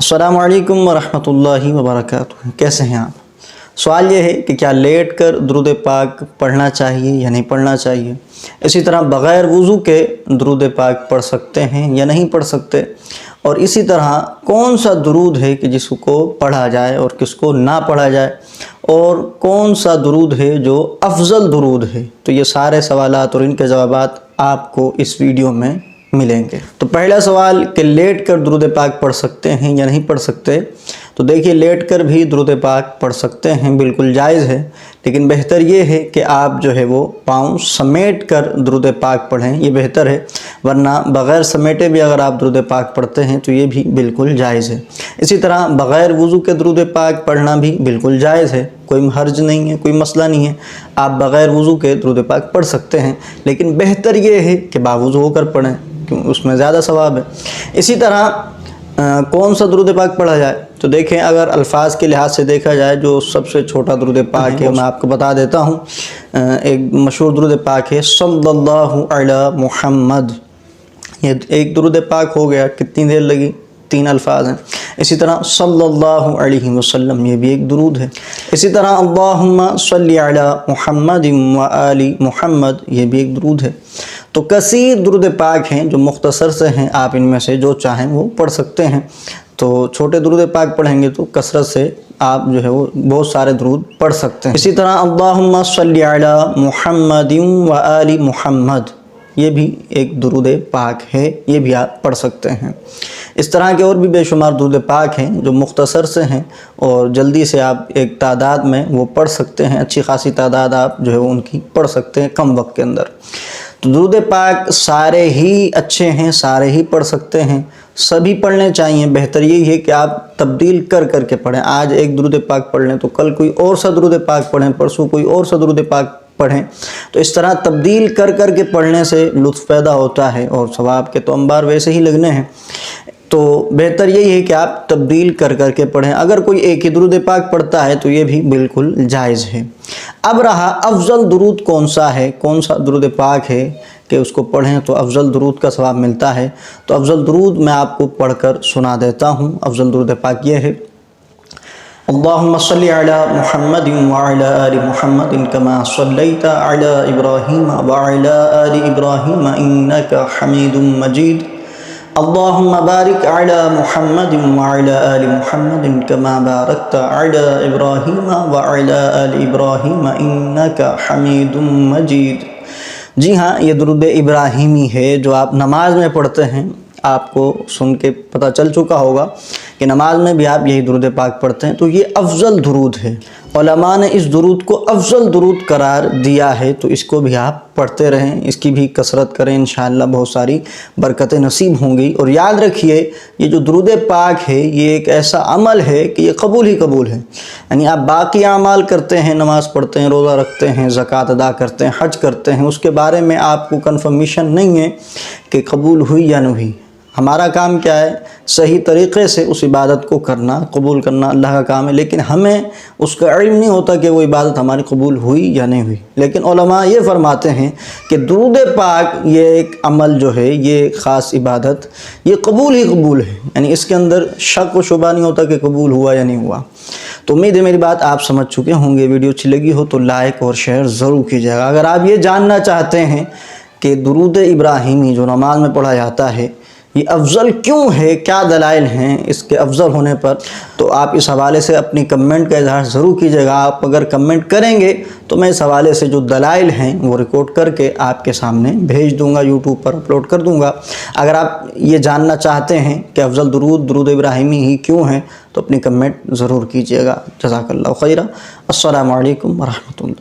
السلام علیکم ورحمۃ اللہ وبرکاتہ۔ کیسے ہیں آپ؟ سوال یہ ہے کہ کیا لیٹ کر درود پاک پڑھنا چاہیے یا نہیں پڑھنا چاہیے؟ اسی طرح بغیر وضو کے درود پاک پڑھ سکتے ہیں یا نہیں پڑھ سکتے؟ اور اسی طرح کون سا درود ہے کہ جس کو پڑھا جائے اور کس کو نہ پڑھا جائے؟ اور کون سا درود ہے جو افضل درود ہے؟ تو یہ سارے سوالات اور ان کے جوابات آپ کو اس ویڈیو میں ملیں گے۔ تو پہلا سوال کہ لیٹ کر درود پاک پڑھ سکتے ہیں یا نہیں پڑھ سکتے؟ تو دیکھیے، لیٹ کر بھی درود پاک پڑھ سکتے ہیں، بالکل جائز ہے، لیکن بہتر یہ ہے کہ آپ جو ہے وہ پاؤں سمیٹ کر درود پاک پڑھیں، یہ بہتر ہے، ورنہ بغیر سمیٹے بھی اگر آپ درود پاک پڑھتے ہیں تو یہ بھی بالکل جائز ہے۔ اسی طرح بغیر وضو کے درود پاک پڑھنا بھی بالکل جائز ہے، کوئی حرج نہیں ہے، کوئی مسئلہ نہیں ہے، آپ بغیر وضو کے درود پاک پڑھ سکتے ہیں، لیکن بہتر یہ ہے کہ باوضو ہو کر پڑھیں، اس میں زیادہ ثواب ہے۔ اسی طرح کون سا درود پاک پڑھا جائے؟ تو دیکھیں، اگر الفاظ کے لحاظ سے دیکھا جائے جو سب سے چھوٹا درود پاک ہے، میں آپ کو بتا دیتا ہوں۔ ایک مشہور درود پاک ہے صلی اللہ علی محمد، یہ ایک درود پاک ہو گیا، کتنی دیر لگی؟ 3 الفاظ ہیں۔ اسی طرح صلی اللہ علیہ وسلم، یہ بھی ایک درود ہے۔ اسی طرح اللہم صلی علی محمد و آل محمد، یہ بھی ایک درود ہے۔ تو کثیر درود پاک ہیں جو مختصر سے ہیں، آپ ان میں سے جو چاہیں وہ پڑھ سکتے ہیں۔ تو چھوٹے درود پاک پڑھیں گے تو کثرت سے آپ جو ہے وہ بہت سارے درود پڑھ سکتے ہیں۔ اسی طرح اللہم صلی علی محمد و آل محمد، یہ بھی ایک درود پاک ہے، یہ بھی آپ پڑھ سکتے ہیں۔ اس طرح کے اور بھی بے شمار درود پاک ہیں جو مختصر سے ہیں اور جلدی سے آپ ایک تعداد میں وہ پڑھ سکتے ہیں، اچھی خاصی تعداد آپ جو ہے ان کی پڑھ سکتے ہیں کم وقت کے اندر۔ تو درود پاک سارے ہی اچھے ہیں، سارے ہی پڑھ سکتے ہیں، سبھی پڑھنے چاہیے۔ بہتر یہی ہے کہ آپ تبدیل کر کر کے پڑھیں، آج ایک درود پاک پڑھ لیں تو کل کوئی اور سا درود پاک پڑھیں، پرسوں کوئی اور سا درود پاک پڑھیں۔ تو اس طرح تبدیل کر کر کے پڑھنے سے لطف پیدا ہوتا ہے اور ثواب کے تو انبار ویسے ہی لگنے ہیں۔ تو بہتر یہی ہے کہ آپ تبدیل کر کر کے پڑھیں۔ اگر کوئی ایک ہی درود پاک پڑھتا ہے تو یہ بھی بالکل جائز ہے۔ اب رہا افضل درود کون سا ہے، کون سا درود پاک ہے کہ اس کو پڑھیں تو افضل درود کا ثواب ملتا ہے۔ تو افضل درود میں آپ کو پڑھ کر سنا دیتا ہوں۔ افضل درود پاک یہ ہے: اللہم صلی علی محمد وعلی آل محمد کما صلیت علی ابراہیم وعلی آل ابراہیم انک حمید مجید۔ اللہم بارک علی محمد وعلی آل محمد کما بارکت علی ابراہیم وعلی آل ابراہیم انک حمید مجید۔ جی ہاں، یہ درود ابراہیمی ہے جو آپ نماز میں پڑھتے ہیں۔ آپ کو سن کے پتہ چل چکا ہوگا کہ نماز میں بھی آپ یہی درود پاک پڑھتے ہیں، تو یہ افضل درود ہے۔ علماء نے اس درود کو افضل درود قرار دیا ہے، تو اس کو بھی آپ پڑھتے رہیں، اس کی بھی کثرت کریں، انشاءاللہ بہت ساری برکتیں نصیب ہوں گی۔ اور یاد رکھیے، یہ جو درود پاک ہے یہ ایک ایسا عمل ہے کہ یہ قبول ہی قبول ہے۔ یعنی آپ باقی اعمال کرتے ہیں، نماز پڑھتے ہیں، روزہ رکھتے ہیں، زکوٰۃ ادا کرتے ہیں، حج کرتے ہیں، اس کے بارے میں آپ کو کنفرمیشن نہیں ہے کہ قبول ہوئی یا نہیں ہوئی۔ ہمارا کام کیا ہے؟ صحیح طریقے سے اس عبادت کو کرنا، قبول کرنا اللہ کا کام ہے، لیکن ہمیں اس کا علم نہیں ہوتا کہ وہ عبادت ہماری قبول ہوئی یا نہیں ہوئی۔ لیکن علماء یہ فرماتے ہیں کہ درود پاک یہ ایک عمل جو ہے، یہ خاص عبادت، یہ قبول ہی قبول ہے، یعنی اس کے اندر شک و شبہ نہیں ہوتا کہ قبول ہوا یا نہیں ہوا۔ تو امید ہے میری بات آپ سمجھ چکے ہوں گے۔ ویڈیو اچھی لگی ہو تو لائک اور شیئر ضرور کیجیے گا۔ اگر آپ یہ جاننا چاہتے ہیں کہ درود ابراہیمی جو نماز میں پڑھا جاتا ہے یہ افضل کیوں ہے، کیا دلائل ہیں اس کے افضل ہونے پر، تو آپ اس حوالے سے اپنی کمنٹ کا اظہار ضرور کیجیے گا۔ آپ اگر کمنٹ کریں گے تو میں اس حوالے سے جو دلائل ہیں وہ ریکارڈ کر کے آپ کے سامنے بھیج دوں گا، یوٹیوب پر اپلوڈ کر دوں گا۔ اگر آپ یہ جاننا چاہتے ہیں کہ افضل درود ابراہیمی ہی کیوں ہیں تو اپنی کمنٹ ضرور کیجیے گا۔ جزاک اللہ خیرہ۔ السلام علیکم ورحمۃ اللہ۔